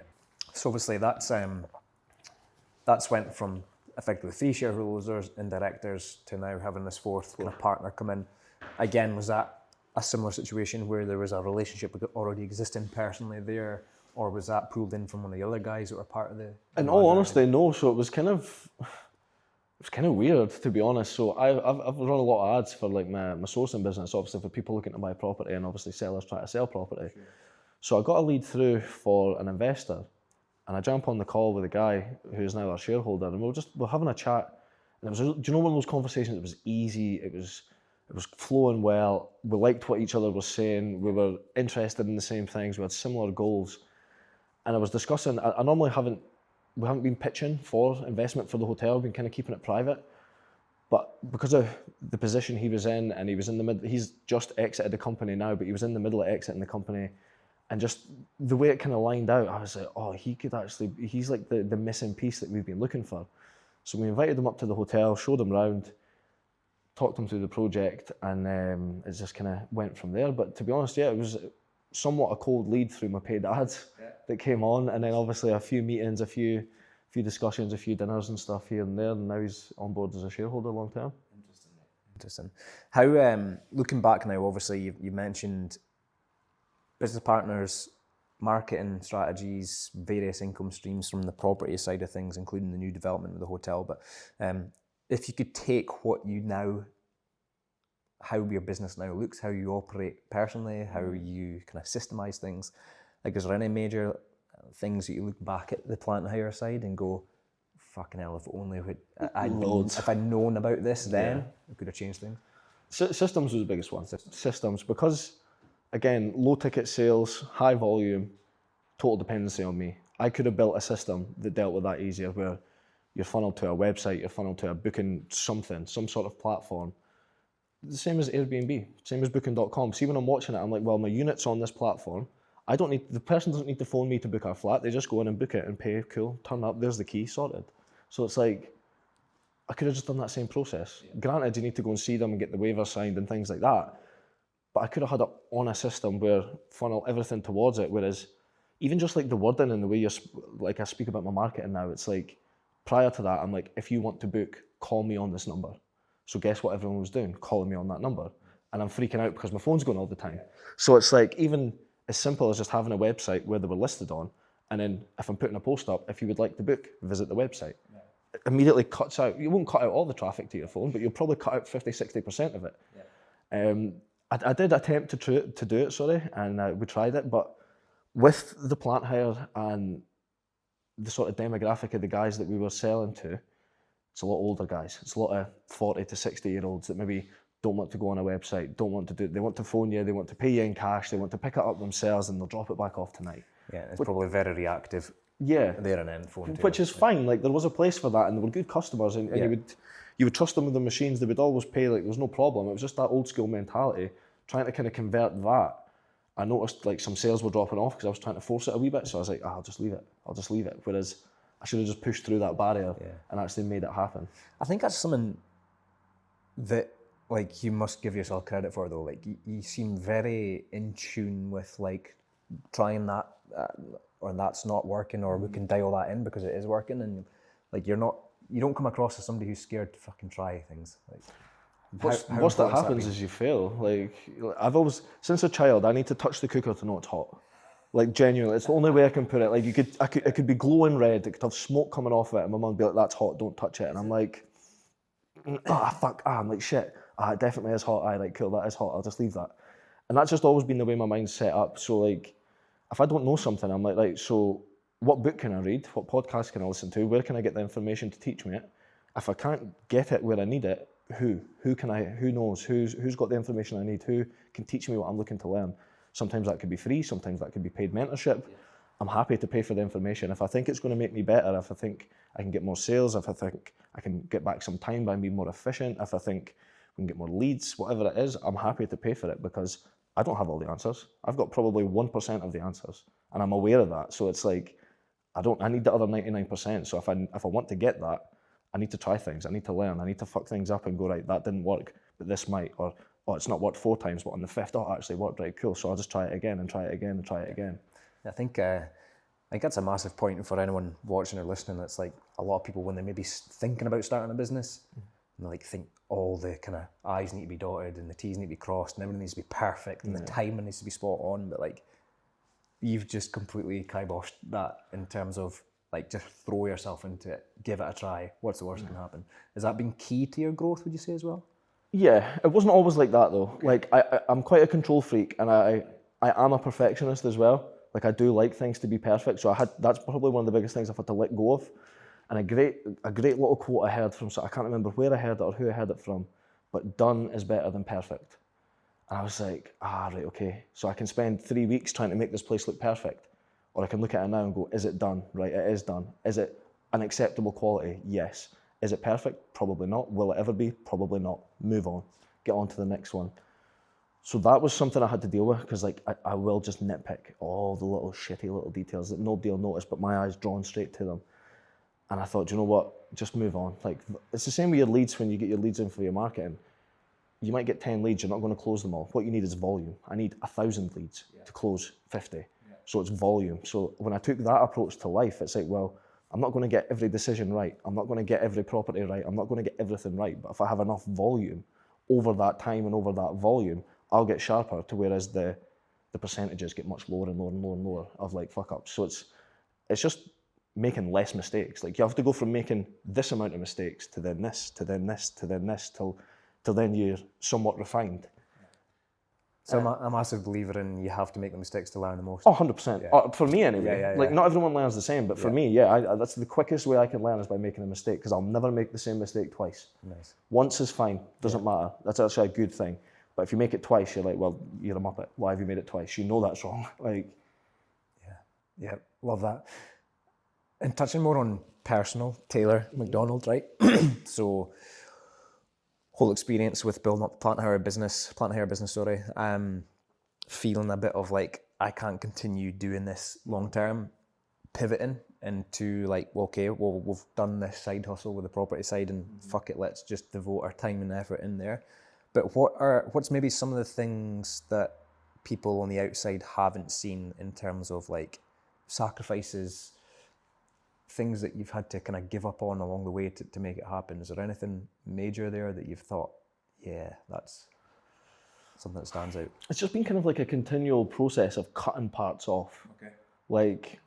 So obviously that's went from effectively 3 shareholders and directors to now having this 4th kind of partner come in. Again, was that a similar situation where there was a relationship already existing personally there, or was that pulled in from one of the other guys that were part of the? In all honesty, no. So it was kind of weird, to be honest. So I've run a lot of ads for like my sourcing business, obviously for people looking to buy property, and obviously sellers trying to sell property. Sure. So I got a lead through for an investor. And I jump on the call with a guy who's now our shareholder, and we're having a chat. And it was, do you know, one of those conversations? It was easy. It was flowing well. We liked what each other was saying. We were interested in the same things. We had similar goals. And I was discussing. I normally we haven't been pitching for investment for the hotel. We've been kind of keeping it private. But because of the position he was in, and he was in the middle, he's just exited the company now, but he was in the middle of exiting the company. And just the way it kind of lined out, I was like, oh, he's like the missing piece that we've been looking for. So we invited him up to the hotel, showed him around, talked them through the project, and it just kind of went from there. But to be honest, yeah, it was somewhat a cold lead through my paid ads that came on, and then obviously a few meetings, a few discussions, a few dinners and stuff here and there, and now he's on board as a shareholder long term. Interesting. How, looking back now, obviously you mentioned business partners, marketing strategies, various income streams from the property side of things, including the new development of the hotel. But if you could take how your business now looks, how you operate personally, how you kind of systemize things, like, is there any major things that you look back at the plant hire side and go, fucking hell, if only if I'd known about this then, it could have changed things? Systems was the biggest one. Systems, because again, low ticket sales, high volume, total dependency on me. I could have built a system that dealt with that easier, where you're funneled to a website, you're funneled to a booking something, some sort of platform. The same as Airbnb, same as booking.com. See, when I'm watching it, I'm like, well, my unit's on this platform. The person doesn't need to phone me to book our flat. They just go in and book it and pay, cool, turn up, there's the key, sorted. So it's like, I could have just done that same process. Granted, you need to go and see them and get the waiver signed and things like that. But I could have had it on a system where funnel everything towards it. Whereas even just like the wording and the way I speak about my marketing now, it's like, prior to that, I'm like, if you want to book, call me on this number. So guess what everyone was doing? Calling me on that number. And I'm freaking out because my phone's going all the time. So it's like, even as simple as just having a website where they were listed on, and then if I'm putting a post up, if you would like to book, visit the website. It immediately cuts out, you won't cut out all the traffic to your phone, but you'll probably cut out 50-60% of it. I did attempt to do it, and we tried it, but with the plant hire and the sort of demographic of the guys that we were selling to, it's a lot older guys. It's a lot of 40 to 60-year-olds that maybe don't want to go on a website, they want to phone you, they want to pay you in cash, they want to pick it up themselves, and they'll drop it back off tonight. Yeah, it's probably very reactive. Yeah. There and then phone too. Which is fine. Like, there was a place for that, and they were good customers, and you would trust them with the machines. They would always pay. Like, there was no problem. It was just that old school mentality, trying to kind of convert that. I noticed like some sales were dropping off because I was trying to force it a wee bit. So I was like, I'll just leave it. Whereas I should have just pushed through that barrier and actually made it happen. I think that's something that, like, you must give yourself credit for, though. Like, you seem very in tune with, like, trying that, or that's not working, or we can dial that in because it is working, and like, you don't come across as somebody who's scared to fucking try things. Like, What's that happens is you fail. Like, I've always, since a child, I need to touch the cooker to know it's hot. Like, genuinely, it's the only way I can put it. Like, it could be glowing red, it could have smoke coming off it, and my mum would be like, that's hot, don't touch it. And I'm like, I'm like, shit, it definitely is hot. Like, cool, that is hot, I'll just leave that. And that's just always been the way my mind's set up. So, like, if I don't know something, I'm like, right, so what book can I read? What podcast can I listen to? Where can I get the information to teach me it? If I can't get it where I need it, who knows? Who's got the information I need? Who can teach me what I'm looking to learn? Sometimes that could be free, sometimes that could be paid mentorship. I'm happy to pay for the information. If I think it's going to make me better, if I think I can get more sales, if I think I can get back some time by being more efficient, if I think we can get more leads, whatever it is, I'm happy to pay for it because I don't have all the answers. I've got probably 1% of the answers, and I'm aware of that. So it's like, I need the other 99%. So if I want to get that, I need to try things. I need to learn. I need to fuck things up and go, right, that didn't work, but this might, or it's not worked 4 times, but on the 5th, it actually worked, right, cool. So I'll just try it again and try it again and try it again. I think that's a massive point for anyone watching or listening. It's like, a lot of people, when they may be thinking about starting a business, and they like think all the kind of I's need to be dotted and the T's need to be crossed and everything needs to be perfect and the timing needs to be spot on, but like, you've just completely kiboshed that in terms of, like, just throw yourself into it, give it a try. What's the worst that can happen? Has that been key to your growth, would you say, as well? Yeah, it wasn't always like that though. Like, I'm quite a control freak, and I am a perfectionist as well. Like, I do like things to be perfect, so that's probably one of the biggest things I've had to let go of. And a great little quote I heard from, I can't remember where I heard it or who I heard it from, but done is better than perfect. And I was like, right, okay. So I can spend 3 weeks trying to make this place look perfect, or I can look at it now and go, is it done? Right, it is done. Is it an acceptable quality? Yes. Is it perfect? Probably not. Will it ever be? Probably not. Move on. Get on to the next one. So that was something I had to deal with, because like, I will just nitpick all the little shitty little details that nobody will notice, but my eye's drawn straight to them. And I thought, do you know what? Just move on. Like, it's the same with your leads when you get your leads in for your marketing. you might get 10 leads, you're not going to close them all. What you need is volume. I need 1,000 leads to close 50. So it's volume. So when I took that approach to life, it's like, well, I'm not going to get every decision right. I'm not going to get every property right. I'm not going to get everything right. But if I have enough volume over that time and over that volume, I'll get sharper, to whereas the percentages get much lower and lower and lower and lower of like fuck ups. So it's just making less mistakes. Like, you have to go from making this amount of mistakes to then this, to then this, to then this, till then you're somewhat refined. So I'm a massive believer in you have to make the mistakes to learn the most. Oh, 100%. Yeah. For me anyway. Like, not everyone learns the same, but for me, that's the quickest way I can learn is by making a mistake, because I'll never make the same mistake twice. Nice. Once is fine, doesn't matter. That's actually a good thing. But if you make it twice, you're like, well, you're a muppet. Why have you made it twice? You know that's wrong. Like, yeah, love that. And touching more on personal, Taylor McDonald, right? So, whole experience with building up the plant hair business, feeling a bit of like, I can't continue doing this long term, pivoting into like, okay, well, we've done this side hustle with the property side, and fuck it, let's just devote our time and effort in there. But what's maybe some of the things that people on the outside haven't seen in terms of like sacrifices, things that you've had to kind of give up on along the way to make it happen? Is there anything major there that you've thought, yeah, that's something that stands out? it's just been kind of like a continual process of cutting parts off. Okay. Like,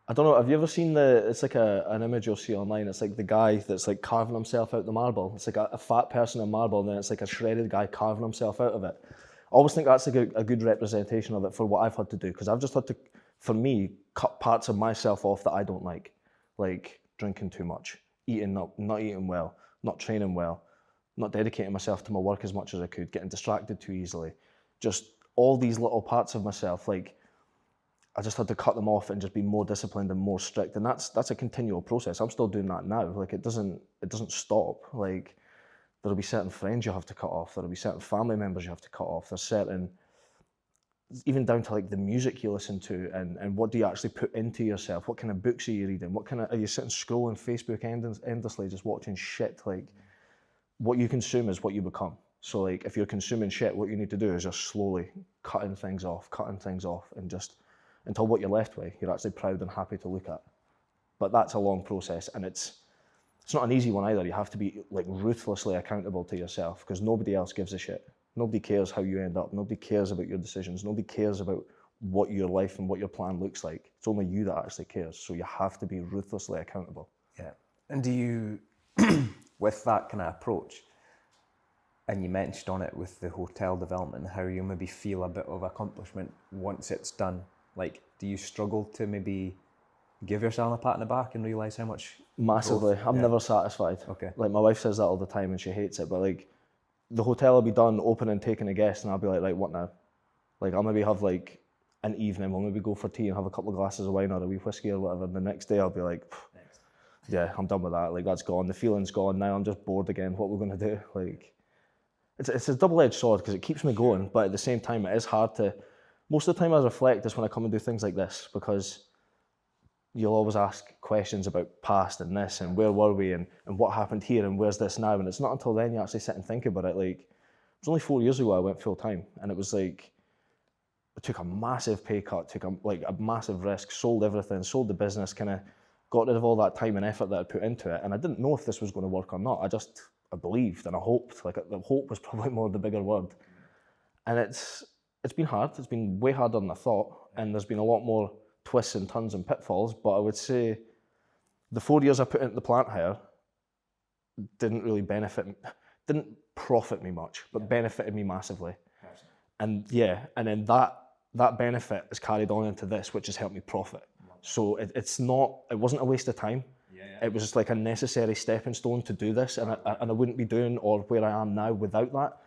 I don't know, have you ever seen it's like an image you'll see online, it's like the guy that's like carving himself out the marble. It's like a fat person in marble, and then it's like a shredded guy carving himself out of it. I always think that's like a good representation of it for what I've had to do, because I've just had to, for me, cut parts of myself off that I don't like drinking too much, not eating well, not training well, not dedicating myself to my work as much as I could, getting distracted too easily. Just all these little parts of myself, like, I just had to cut them off and just be more disciplined and more strict. And that's a continual process. I'm still doing that now. Like, it doesn't stop. Like, there'll be certain friends you have to cut off. There'll be certain family members you have to cut off. There's certain, even down to like the music you listen to, and what do you actually put into yourself? What kind of books are you reading? What kind of, are you sitting scrolling Facebook endlessly, just watching shit? Like, what you consume is what you become. So like, if you're consuming shit, what you need to do is just slowly cutting things off, and just until what you're left with, you're actually proud and happy to look at. But that's a long process, and it's not an easy one either. You have to be like ruthlessly accountable to yourself, because nobody else gives a shit. Nobody cares how you end up. Nobody cares about your decisions. Nobody cares about what your life and what your plan looks like. It's only you that actually cares. So you have to be ruthlessly accountable. Yeah. And do you, with that kind of approach, and you mentioned on it with the hotel development, how you maybe feel a bit of accomplishment once it's done. Like, do you struggle to maybe give yourself a pat on the back and realise how much? Massively. I'm never satisfied. Okay. Like, my wife says that all the time and she hates it, but like, the hotel will be done, open and taking a guest, and I'll be like, right, what now? Like, I'll maybe have like an evening, we'll maybe go for tea and have a couple of glasses of wine or a wee whiskey or whatever, and the next day I'll be like, yeah, I'm done with that. Like, that's gone. The feeling's gone. Now I'm just bored again. What we're going to do? Like, it's a double-edged sword, because it keeps me going, but at the same time, it is hard to. Most of the time I reflect is when I come and do things like this, because you'll always ask questions about past and this and where were we and what happened here and where's this now, and it's not until then you actually sit and think about it. Like, it was only 4 years ago I went full time, and it was like, I took a massive pay cut, took a massive risk, sold everything, sold the business, kind of got rid of all that time and effort that I put into it, and I didn't know if this was going to work or not. I believed and I hoped. Like, the hope was probably more the bigger word. And it's been hard. It's been way harder than I thought, and there's been a lot more twists and turns and pitfalls, but I would say the 4 years I put into the plant hire didn't profit me much, but benefited me massively. And then that benefit is carried on into this, which has helped me profit. So it wasn't a waste of time. It was just like a necessary stepping stone to do this, and I wouldn't be doing or where I am now without that.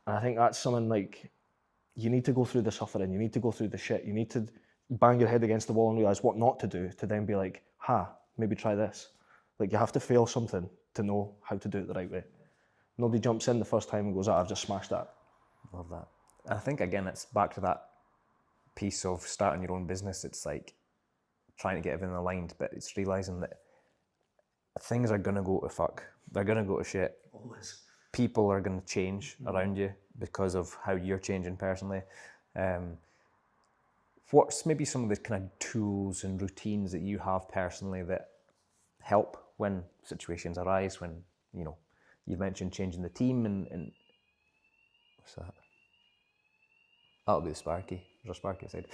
And I think that's something like, you need to go through the suffering, you need to go through the shit, you need to bang your head against the wall and realise what not to do, to then be like, maybe try this. Like, you have to fail something to know how to do it the right way. Nobody jumps in the first time and goes, I've just smashed that. Love that. And I think, again, it's back to that piece of starting your own business. It's like trying to get everything aligned, but it's realising that things are going to go to fuck. They're going to go to shit. Always. people are going to change around you because of how you're changing personally. What's maybe some of the kind of tools and routines that you have personally that help when situations arise, when, you know, you've mentioned changing the team and what's that? That'll be the Sparky. There's a Sparky outside.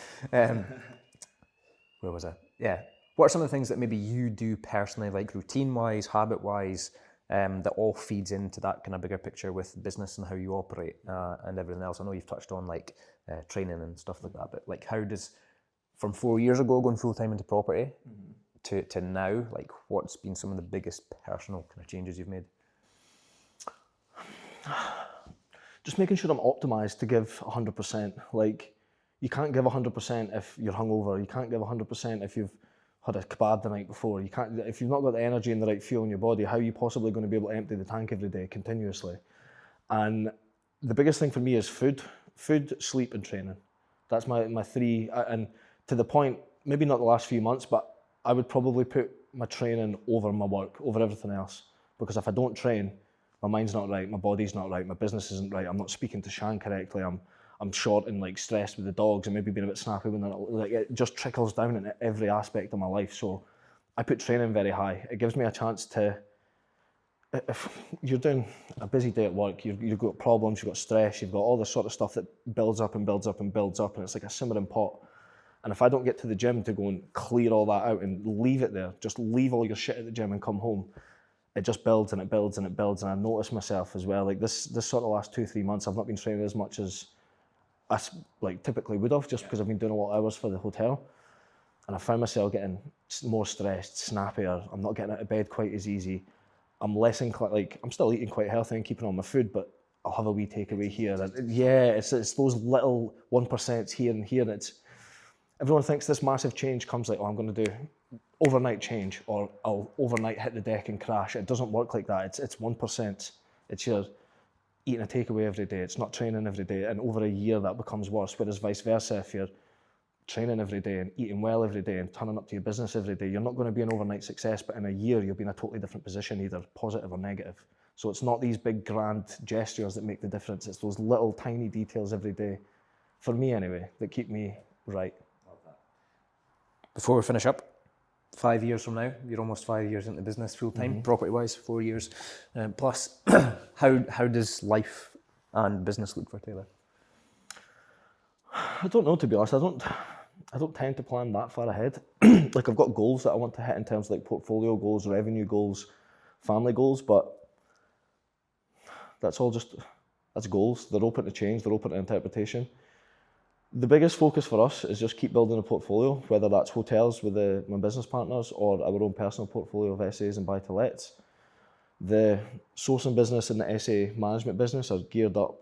Where was I? Yeah. What are some of the things that maybe you do personally, like routine-wise, habit-wise, that all feeds into that kind of bigger picture with business and how you operate and everything else? I know you've touched on like training and stuff like that, but like how does, from 4 years ago going full-time into property to now, like what's been some of the biggest personal kind of changes you've made? Just making sure I'm optimized to give 100%. Like, you can't give 100% if you're hungover. You can't give 100% if you've had a kebab the night before. You can't, if you've not got the energy and the right fuel in your body, how are you possibly going to be able to empty the tank every day continuously? And the biggest thing for me is food, sleep, and training. That's my three. And to the point, maybe not the last few months, but I would probably put my training over my work, over everything else. Because if I don't train, my mind's not right, my body's not right, my business isn't right, I'm not speaking to Shan correctly, I'm short and like stressed with the dogs and maybe being a bit snappy when they're not, like, it just trickles down in every aspect of my life. So I put training very high. It gives me a chance to, if you're doing a busy day at work, you've got problems, you've got stress, you've got all this sort of stuff that builds up and builds up and builds up, and it's like a simmering pot. And if I don't get to the gym to go and clear all that out and leave it there, just leave all your shit at the gym and come home, it just builds and it builds and it builds. And I notice myself as well, like this sort of last 2-3 months, I've not been training as much as I like typically would have, just because I've been doing a lot of hours for the hotel. And I found myself getting more stressed, snappier. I'm not getting out of bed quite as easy. I'm less inclined, like I'm still eating quite healthy and keeping on my food, but I'll have a wee takeaway here. And yeah, it's those little 1% here and here. And it's, everyone thinks this massive change comes like, oh, I'm going to do overnight change, or I'll overnight hit the deck and crash. It doesn't work like that. It's 1%. It's your eating a takeaway every day. It's not training every day. And over a year that becomes worse. Whereas vice versa, if you're training every day and eating well every day and turning up to your business every day, you're not going to be an overnight success, but in a year you'll be in a totally different position, either positive or negative. So it's not these big grand gestures that make the difference. It's those little tiny details every day, for me anyway, that keep me right. Before we finish up, 5 years from now, you're almost 5 years into business full-time, property-wise, 4 years plus. How does life and business look for Taylor? I don't know, to be honest. I don't tend to plan that far ahead. Like, I've got goals that I want to hit in terms of like portfolio goals, revenue goals, family goals, but that's goals. They're open to change, they're open to interpretation. The biggest focus for us is just keep building a portfolio, whether that's hotels with my business partners or our own personal portfolio of SAs and buy-to-lets. The sourcing business and the SA management business are geared up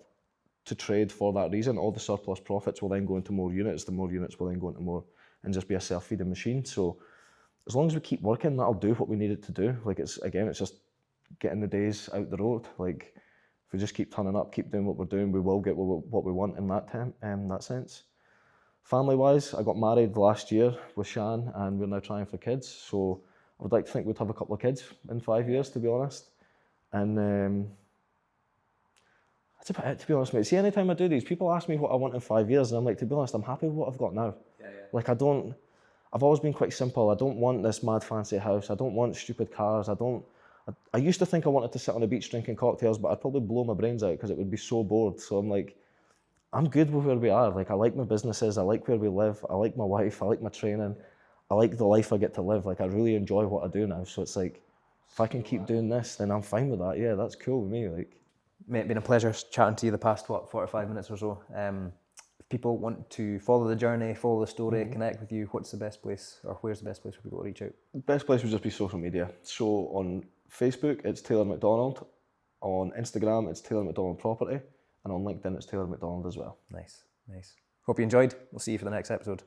to trade for that reason. All the surplus profits will then go into more units. The more units will then go into more and just be a self-feeding machine. So as long as we keep working, that'll do what we need it to do. Like, it's just getting the days out the road. Like, if we just keep turning up, keep doing what we're doing, we will get what we want in that sense. Family-wise, I got married last year with Shan, and we're now trying for kids. So I would like to think we'd have a couple of kids in 5 years, to be honest. And that's about it, to be honest, mate. See, anytime I do these, people ask me what I want in 5 years, and I'm like, to be honest, I'm happy with what I've got now. Yeah. Like, I've always been quite simple. I don't want this mad fancy house. I don't want stupid cars. I used to think I wanted to sit on a beach drinking cocktails, but I'd probably blow my brains out because it would be so bored. So I'm like, I'm good with where we are. Like, I like my businesses. I like where we live. I like my wife. I like my training. I like the life I get to live. Like, I really enjoy what I do now. So it's like, if I can keep doing this, then I'm fine with that. Yeah, that's cool with me. Like, Mate, it's been a pleasure chatting to you the past, 45 minutes or so. If people want to follow the journey, follow the story, connect with you, what's the best place, or where's the best place for people to reach out? The best place would just be social media. So on Facebook, it's Taylor McDonald. On Instagram, it's Taylor McDonald Property. And on LinkedIn, it's Taylor McDonald as well. Nice. Hope you enjoyed. We'll see you for the next episode.